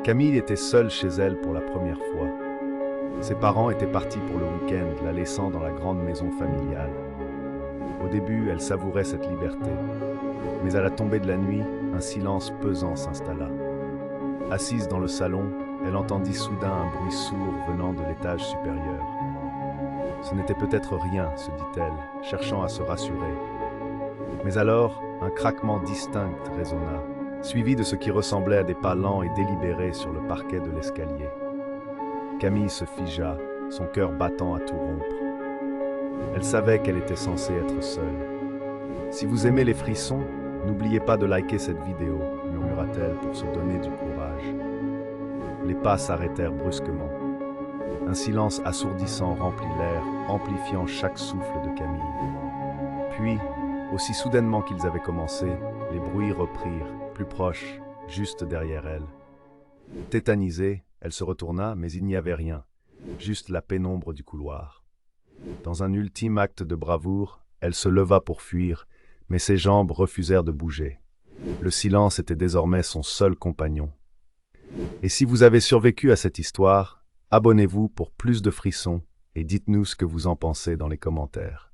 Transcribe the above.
Camille était seule chez elle pour la première fois. Ses parents étaient partis pour le week-end, la laissant dans la grande maison familiale. Au début, elle savourait cette liberté, mais à la tombée de la nuit, un silence pesant s'installa. Assise dans le salon, elle entendit soudain un bruit sourd venant de l'étage supérieur. Ce n'était peut-être rien, se dit-elle, cherchant à se rassurer. Mais alors, un craquement distinct résonna, suivi de ce qui ressemblait à des pas lents et délibérés sur le parquet de l'escalier. Camille se figea, son cœur battant à tout rompre. Elle savait qu'elle était censée être seule. Si vous aimez les frissons, n'oubliez pas de liker cette vidéo, murmura-t-elle pour se donner du courage. Les pas s'arrêtèrent brusquement. Un silence assourdissant remplit l'air, amplifiant chaque souffle de Camille. Puis, aussi soudainement qu'ils avaient commencé, les bruits reprirent, plus proches, juste derrière elle. Tétanisée, elle se retourna, mais il n'y avait rien, juste la pénombre du couloir. Dans un ultime acte de bravoure, elle se leva pour fuir, mais ses jambes refusèrent de bouger. Le silence était désormais son seul compagnon. Et si vous avez survécu à cette histoire, abonnez-vous pour plus de frissons et dites-nous ce que vous en pensez dans les commentaires.